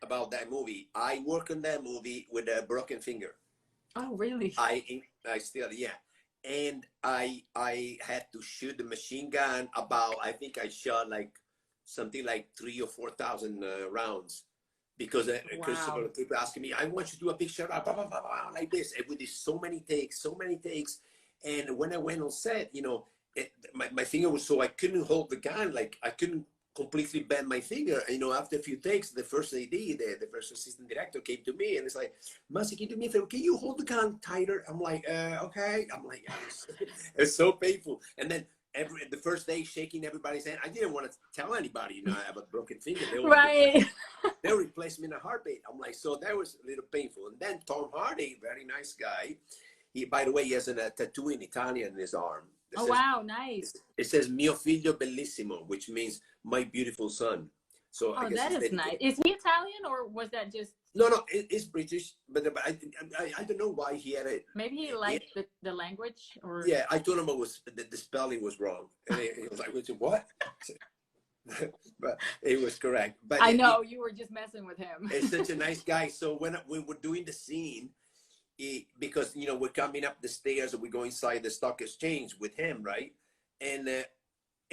about that movie, I work on that movie with a broken finger. Oh, really? I still, and I had to shoot the machine gun about, I think I shot like something like 3,000 or 4,000 rounds because Wow. Christopher kept asking me, I want you to do a picture, blah, blah, blah, blah, like this. And we did so many takes. And when I went on set, you know, my finger was so I couldn't hold the gun, like I couldn't completely bend my finger. And, you know, after a few takes, the first AD, the first assistant director came to me and it's like, Massi, can you do me a favor? Can you hold the gun tighter? I'm like, okay. I'm like, it's so painful. And then the first day shaking everybody's hand. I didn't want to tell anybody, you know, I have a broken finger. They replaced me in a heartbeat. I'm like, so that was a little painful. And then Tom Hardy, very nice guy. He, by the way, he has a tattoo in Italian in his arm. Oh, wow, nice. It says "Mio figlio bellissimo," which means my beautiful son. So I guess that is nice. Is he Italian or was that just? No, it's British, but I don't know why he had it. Maybe he liked the language, or yeah, I told him it was the spelling was wrong, and he was like, "What?" But it was correct. But I know you were just messing with him. It's such a nice guy. So when we were doing the scene, because you know we're coming up the stairs and we go inside the stock exchange with him, right? And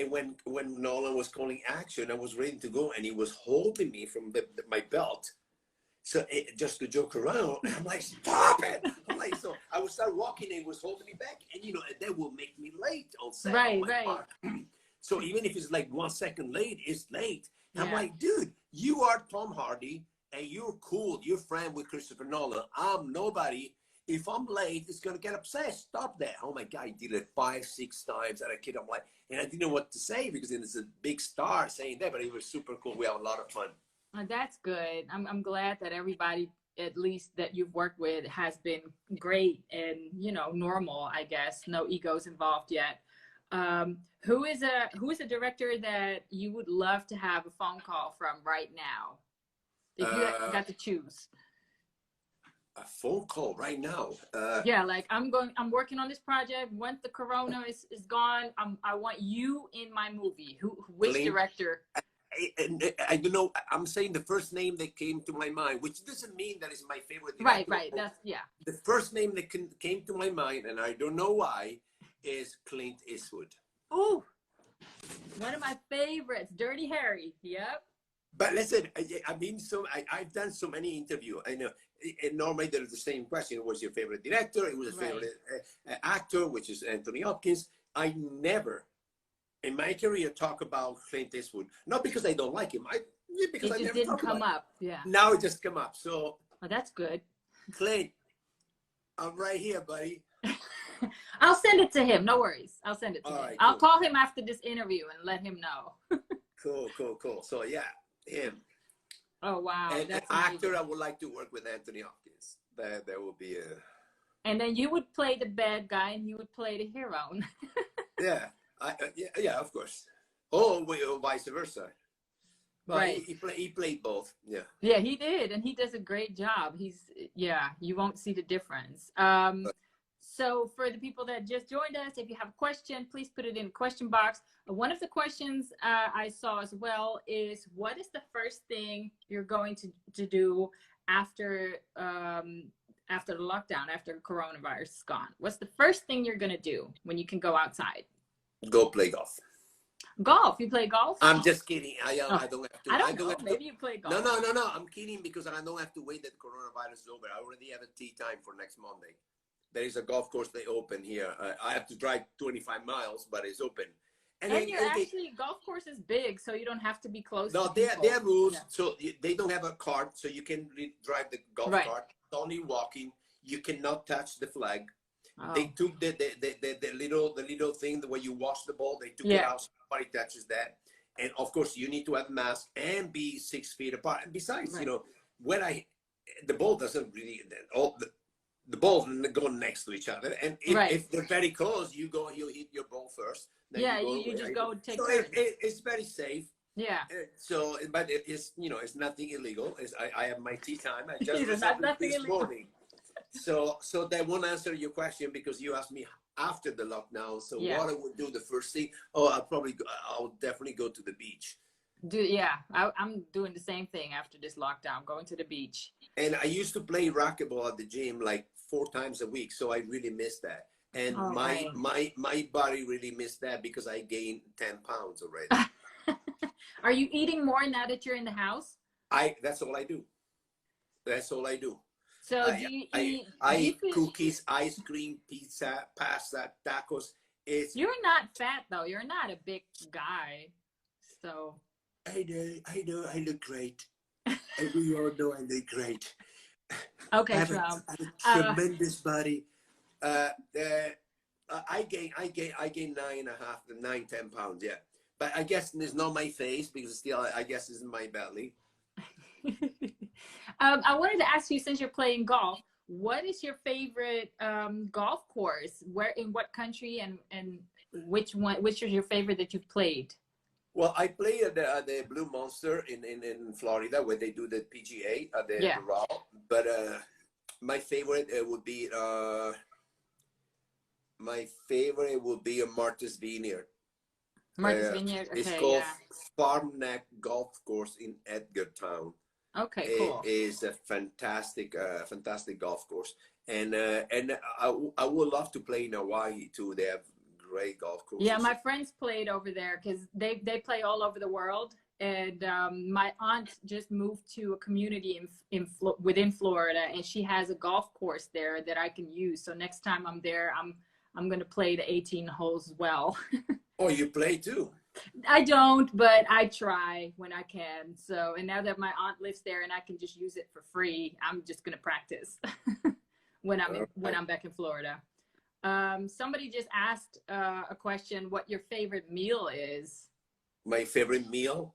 when Nolan was calling action, I was ready to go, and he was holding me from my belt, so just to joke around. I'm like, stop it! I'm like, so I would start walking, and he was holding me back, and you know that will make me late on set. Right. So even if it's like 1 second late, it's late. I'm like, dude, you are Tom Hardy, and you're cool. You're friend with Christopher Nolan. I'm nobody. If I'm late, it's gonna get upset. Stop that. Oh my God, he did it 5-6 times at a kid. I'm like, and I didn't know what to say because it's a big star saying that, but it was super cool. We have a lot of fun. That's good. I'm glad that everybody, at least that you've worked with, has been great and, you know, normal, I guess. No egos involved yet. Who is a director that you would love to have a phone call from right now, if you got to choose? A phone call right now? Yeah, like I'm working on this project. Once the corona is gone, I want you in my movie. Which director? I don't know. I'm saying the first name that came to my mind, which doesn't mean that is my favorite director. Right. That's the first name that came to my mind, and I don't know why, is Clint Eastwood. Oh, one of my favorites, Dirty Harry. Yep. But listen, I've done so many interviews. I know, and normally there's the same question: what's your favorite director? It was a favorite actor, which is Anthony Hopkins. I never, in my career, talk about Clint Eastwood. Not because I don't like him. Because it I just never didn't come up. Yeah. Now it just come up. So. Well, that's good. Clint, I'm right here, buddy. I'll send it to him. No worries. I'll send it to him. Right, I'll call him after this interview and let him know. Cool. So yeah, him. Oh wow. And that's an actor I would like to work with Anthony Hopkins. That would be a. And then you would play the bad guy, and you would play the hero. Yeah, yeah, of course. Or vice versa. But right. He played both. Yeah. Yeah, he did, and he does a great job. You won't see the difference. So for the people that just joined us, if you have a question, please put it in the question box. One of the questions I saw as well is, what is the first thing you're going to do after the lockdown, after coronavirus is gone? What's the first thing you're going to do when you can go outside? Go play golf. Golf? You play golf? I'm just kidding. I don't have to. I don't know. Maybe you play golf. No. I'm kidding because I don't have to wait that coronavirus is over. I already have a tee time for next Monday. There is a golf course they open here. I have to drive 25 miles, but it's open. And golf course is big, so you don't have to be close. No, they have rules. Yeah. So they don't have a cart, so you can drive the golf cart. It's only walking. You cannot touch the flag. Oh. They took the little thing where you wash the ball. They took it out, so nobody touches that. And of course, you need to have a mask and be 6 feet apart. And besides, you know, the ball doesn't really the balls go next to each other, and if they're very close, you hit your ball first. Then you just go take. So it's very safe. Yeah. So, but it's it's nothing illegal. I have my tea time. I just this morning. So that won't answer your question because you asked me after the lockdown. So what I would do the first thing? Oh, I'll definitely go to the beach. I'm doing the same thing after this lockdown, going to the beach. And I used to play racquetball at the gym like 4 times a week, so I really miss that. And my body really missed that because I gained 10 pounds already. Are you eating more now that you're in the house? That's all I do. That's all I do. So do you eat? I eat cookies, ice cream, pizza, pasta, tacos. You're not fat though. You're not a big guy, so. I know. I look great. And we all know I look great. Okay, I have Trump. a tremendous body. I gain 10 pounds. Yeah, but I guess it's not my face because still I guess it's my belly. I wanted to ask you, since you're playing golf, what is your favorite golf course? Where, in what country, and which is your favorite that you've played? Well, I play at the Blue Monster in Florida, where they do the PGA at the Raw. But my favorite would be a Martha's Vineyard. Martha's Vineyard. Okay, it's called Farm Neck Golf Course in Edgartown. Okay, cool. It is a fantastic golf course, and I would love to play in Hawaii too. They have great golf courses. Yeah, my friends played over there because they play all over the world. And my aunt just moved to a community within Florida, and she has a golf course there that I can use. So next time I'm there, I'm going to play the 18 holes as well. Oh, you play too? I don't, but I try when I can. So, and now that my aunt lives there and I can just use it for free, I'm just going to practice when I'm back in Florida. Somebody just asked a question, what your favorite meal is. My favorite meal?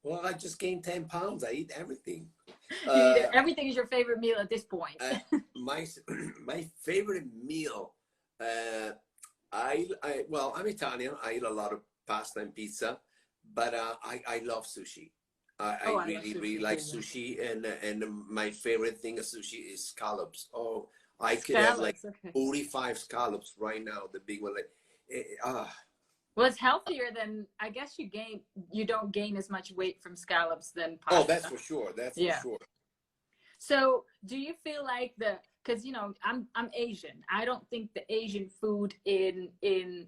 Well, I just gained 10 pounds. I eat everything. Everything is your favorite meal at this point. My favorite meal, well, I'm Italian. I eat a lot of pasta and pizza, but I love sushi. I really like sushi, and my favorite thing of sushi is scallops. Oh, I could have like 45 scallops right now, the big one. Well, it's healthier than, I guess you don't gain as much weight from scallops than pasta. Oh, that's for sure. That's for sure. So do you feel like because I'm Asian. I don't think the Asian food in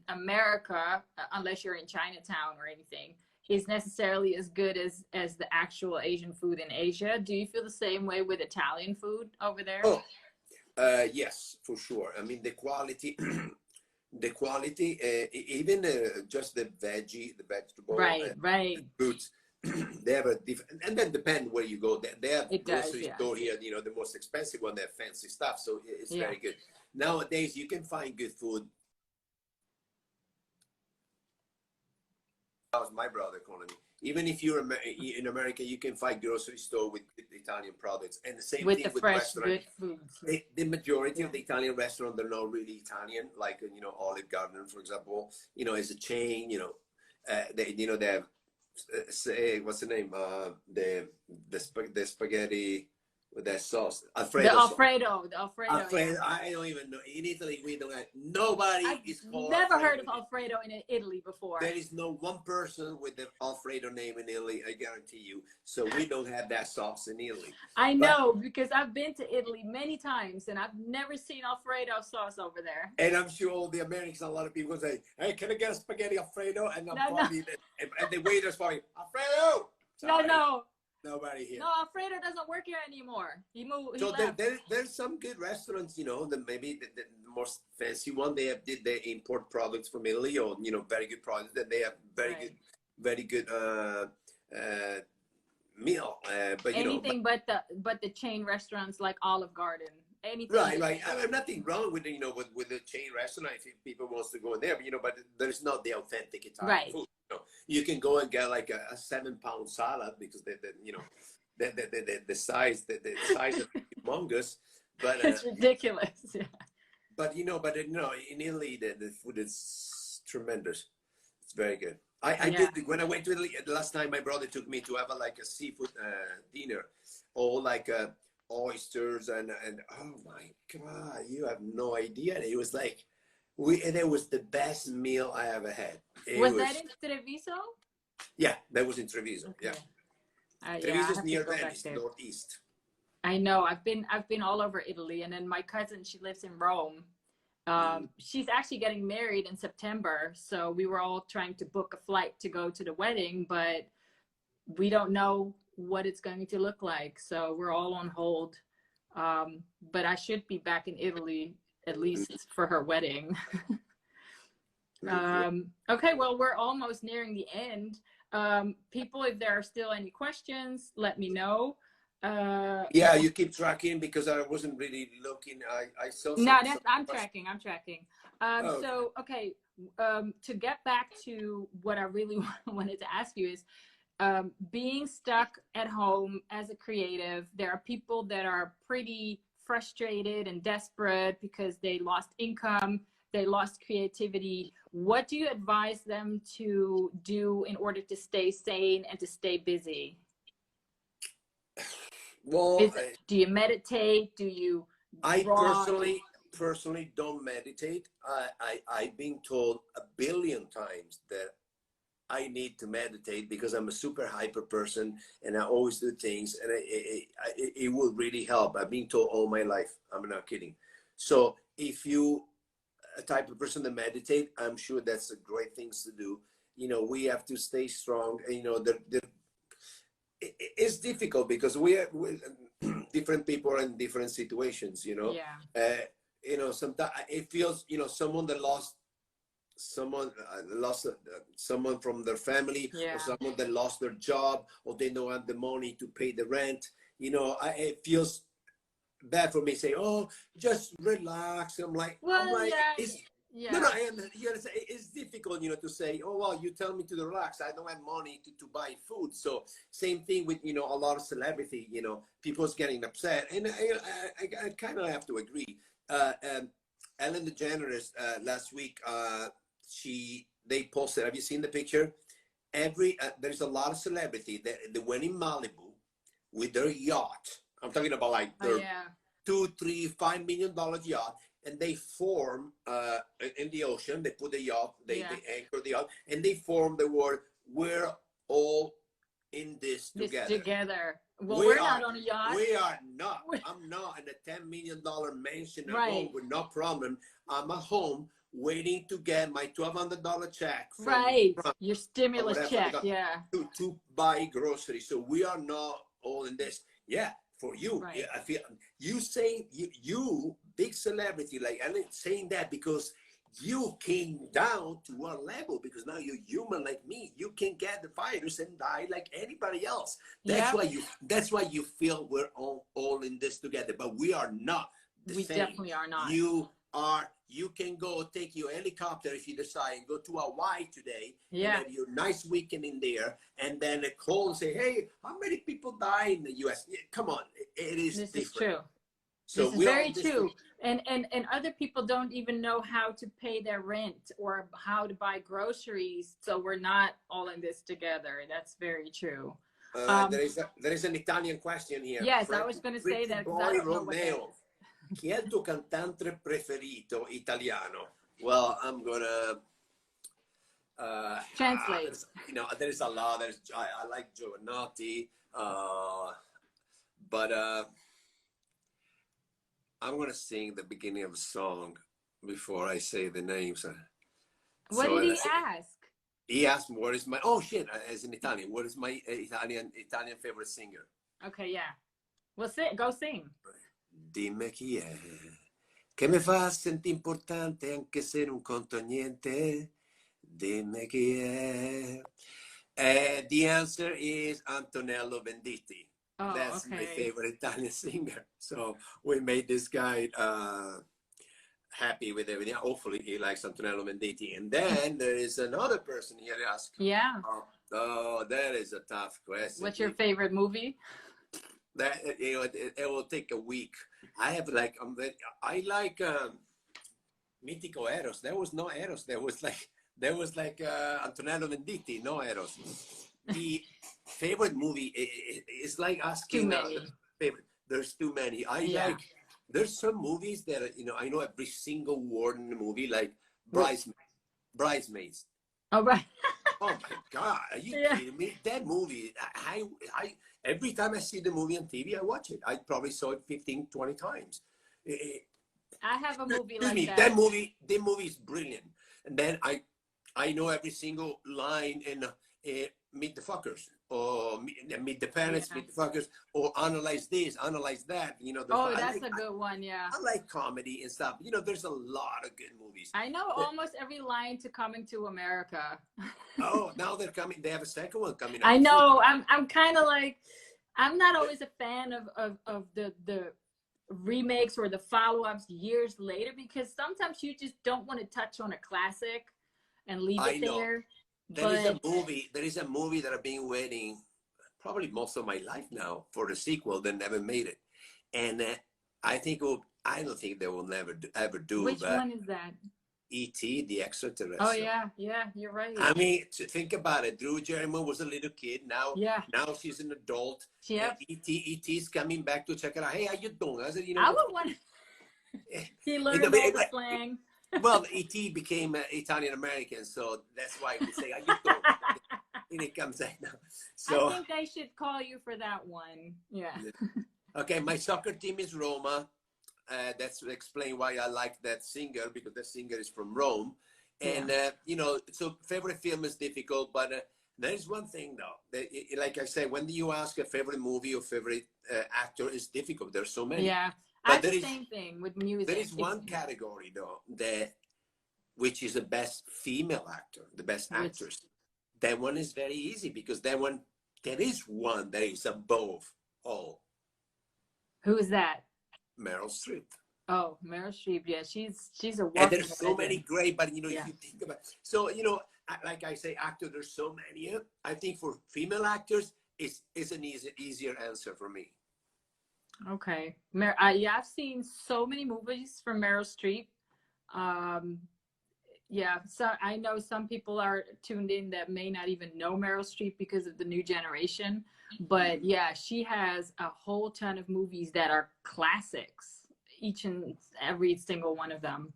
America, unless you're in Chinatown or anything, is necessarily as good as the actual Asian food in Asia. Do you feel the same way with Italian food over there? Oh, yes, for sure. I mean, the quality, even just the vegetable, right, fruits. They have a different, and then depend where you go. They have grocery store here, the most expensive one. They have fancy stuff, so it's very good. Nowadays, you can find good food. That was my brother calling me. Even if you're in America, you can find grocery store with Italian products, and the same thing with fresh, good foods. The majority of the Italian restaurants, they're not really Italian. Like Olive Garden, for example, is a chain. They have. What's the name? The spaghetti with that sauce. Alfredo. I don't even know. In Italy, we don't have. Nobody is called. Never heard of Alfredo in Italy before. There is no one person with the Alfredo name in Italy. I guarantee you. So we don't have that sauce in Italy. I know, because I've been to Italy many times and I've never seen Alfredo sauce over there. And I'm sure all the Americans, a lot of people say, "Hey, can I get a spaghetti Alfredo?" And and the waiter's probably, "Alfredo." Sorry. No. Nobody here. No, Alfredo doesn't work here anymore. He So there's some good restaurants, maybe the most fancy one, did the import products from Italy, or very good products, that they have very good meal. But anything but the chain restaurants like Olive Garden. Anything. Right. I mean, nothing wrong with with the chain restaurant if people wants to go in there, but there's not the authentic Italian food. You can go and get like a 7-pound salad because the size is humongous, but it's ridiculous. Yeah. But in Italy the food is tremendous. It's very good. I did when I went to Italy the last time. My brother took me to have a seafood dinner, all oysters and oh my God, you have no idea. It was like it was the best meal I ever had. Was that in Treviso? Yeah, that was in Treviso. Okay. Yeah. Treviso is near Venice, northeast. I know. I've been all over Italy, and then my cousin, she lives in Rome. She's actually getting married in September, so we were all trying to book a flight to go to the wedding, but we don't know what it's going to look like. So we're all on hold. But I should be back in Italy at least for her wedding. Okay, well, we're almost nearing the end. People, if there are still any questions, let me know. Yeah, you keep tracking, because I wasn't really looking. I saw some. No, I'm tracking. Oh. So, okay, to get back to what I really wanted to ask you is, being stuck at home as a creative, there are people that are pretty frustrated and desperate because they lost income, they lost creativity. What do you advise them to do in order to stay sane and to stay busy? Well, do you meditate? Do you I personally don't meditate. I've been told a billion times that I need to meditate because I'm a super hyper person and I always do things, and it will really help. I've been told all my life. I'm not kidding. So if you a type of person to meditate, I'm sure that's a great thing to do. You know, we have to stay strong. And, you know, it's difficult because we different people are in different situations, you know. Yeah. You know, sometimes it feels, you know, someone that lost someone someone from their family, yeah, or someone that lost their job, or they don't have the money to pay the rent. You know, it feels bad for me say, oh, just relax. I'm like, well, yeah. No, I am. You understand? It's difficult, you know, to say, oh, well, you tell me to relax. I don't have money to buy food. So same thing with, you know, a lot of celebrity, you know, people's getting upset. And I kind of have to agree. Ellen DeGeneres last week, they posted, have you seen the picture? There's a lot of celebrity that went in Malibu with their yacht. I'm talking about like their $2, $3, $5 million yacht, and they form in the ocean. They put the yacht, they anchor the yacht, and they form the word, we're all in this together. Well, we're not on a yacht. We are not. I'm not in a $10 million mansion at home with no problem. I'm at home waiting to get my $1,200 check from your stimulus check, to buy groceries. So we are not all in this. Yeah, for you, I feel you saying you big celebrity like Ellen saying that because you came down to our level, because now you're human like me. You can get the virus and die like anybody else. That's why you feel we're all in this together. But we are not the same. Definitely are not. You can go take your helicopter if you decide and go to Hawaii today. Yeah. And have your nice weekend in there, and then call and say, hey, how many people die in the US? Come on, it is different. This is true. So this is very true. And other people don't even know how to pay their rent or how to buy groceries. So we're not all in this together. That's very true. There is an Italian question here. Yes, I was going to say that. Romeo, chi è il tuo cantante preferito italiano? Well, I'm gonna translate. You know, there's a lot. I like Giovanotti, but I'm gonna sing the beginning of a song before I say the names. What did he ask? He asked me, what is my, as in Italian, what is my Italian favorite singer? Okay, yeah. Well, go sing. Dimmi chi è, che mi fa sentire importante anche se non conto niente. Dimmi chi è. The answer is Antonello Venditti. Oh, that's my favorite Italian singer. So we made this guy happy with everything. Hopefully he likes Antonello Venditti. And then there is another person here to ask. Yeah. Oh, that is a tough question. What's your favorite movie? That, you know, it will take a week. I have like I like Mitico Eros. There was no Eros. There was like Antonello Venditti, no Eros. The favorite movie is like asking favorite. There's too many. There's some movies that, you know, I know every single word in the movie, like Bridesmaids. Oh, right. Oh my God, are you kidding me? That movie, I every time I see the movie on TV, I watch it. I probably saw it 15, 20 times. I have a movie like that. That movie is brilliant. And then I know every single line Meet the Fuckers, or Meet the Parents, Meet the Fuckers, or Analyze This, Analyze That. You know, oh, that's a good one. Yeah, I like comedy and stuff. You know, there's a lot of good movies. I know almost every line to Coming to America. Oh, now they're coming. They have a second one coming up. I know. I'm kind of like, I'm not always a fan of the remakes or the follow-ups years later, because sometimes you just don't want to touch on a classic and leave it there. There is a movie that I've been waiting probably most of my life now for the sequel that never made it, and I don't think they will ever do. Which one is that? E.T. the Extraterrestrial. Oh yeah, you're right. I mean, think about it. Drew Barrymore was a little kid. Now she's an adult. Yeah. E.T.'s coming back to check it out. Hey, how you doing? I said, you know, I would want. He learned all the slang. Well, E.T. became Italian American, so that's why we say, how you doing? And it comes out now. So I think they should call you for that one. Yeah. Okay, my soccer team is Roma. That's explain why I like that singer, because that singer is from Rome. And, you know, so favorite film is difficult, but there is one thing though, that, like I said, when you ask a favorite movie or favorite actor, it's difficult. There's so many. Yeah, I have the same thing with music. There is one category though, which is the best female actor, the best actress. That one is very easy, because that one, there is one that is above all. Who is that? Meryl Streep. Oh, Meryl Streep. Yeah, she's a walking and there's so many great, but you know, if you think about it, so you know, like I say, actor, there's so many. I think for female actors, it's an easier answer for me. Okay, yeah, I've seen so many movies from Meryl Streep. Yeah, so I know some people are tuned in that may not even know Meryl Streep because of the new generation. But yeah, she has a whole ton of movies that are classics, each and every single one of them.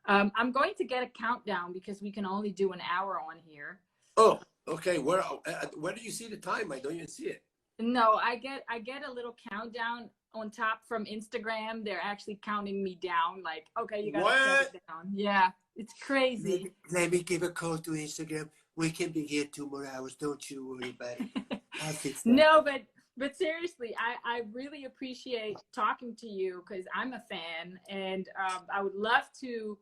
I'm going to get a countdown because we can only do an hour on here. Oh, okay. Where do you see the time? I don't even see it. No, I get a little countdown on top from Instagram. They're actually counting me down. Like, okay, you gotta set it down. Yeah, it's crazy. Let me give a call to Instagram. We can be here 2 more hours. Don't you worry about it. No, but seriously, I really appreciate talking to you because I'm a fan, and I would love to,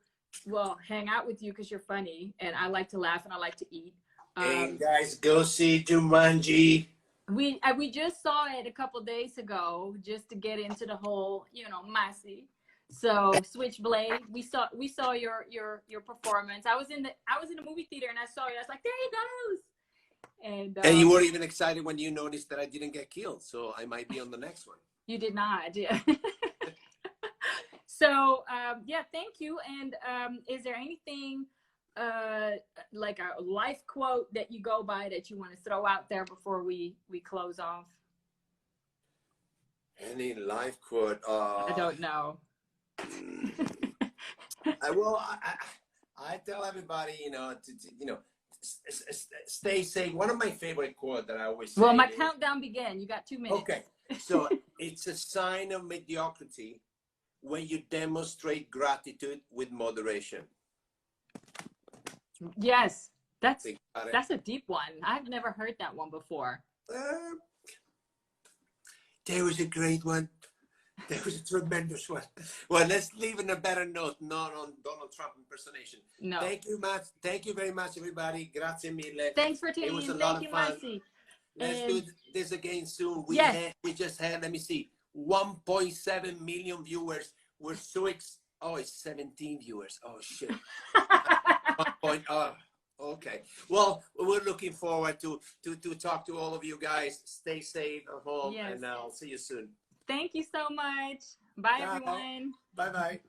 well, hang out with you because you're funny, and I like to laugh and I like to eat. Hey guys, go see Jumanji. We just saw it a couple days ago, just to get into the whole, you know, Massi. So Switchblade, we saw your performance. I was in the movie theater and I saw you. I was like, there he goes. And you were even excited when you noticed that I didn't get killed, so I might be on the next one. You did not, yeah. So yeah, thank you. And is there anything like a life quote that you go by that you want to throw out there before we close off? Any life quote? I don't know. I tell everybody, you know, to stay safe. One of my favorite quotes that I always say. Well, my countdown began. You got 2 minutes. Okay, so it's a sign of mediocrity when you demonstrate gratitude with moderation. Yes, that's a deep one. I've never heard that one before. There was a great one. There was a tremendous one. Well, let's leave on a better note, not on Donald Trump impersonation. No. Thank you, Matt. Thank you very much, everybody. Grazie mille. Thanks for tuning in. It was a lot of fun. Massi. Let's do this again soon. We just had, let me see, 1.7 million viewers. We're so oh, it's 17 viewers. Oh, shit. Okay. Well, we're looking forward to talk to all of you guys. Stay safe at home, and I'll see you soon. Thank you so much. Bye, everyone. Bye-bye.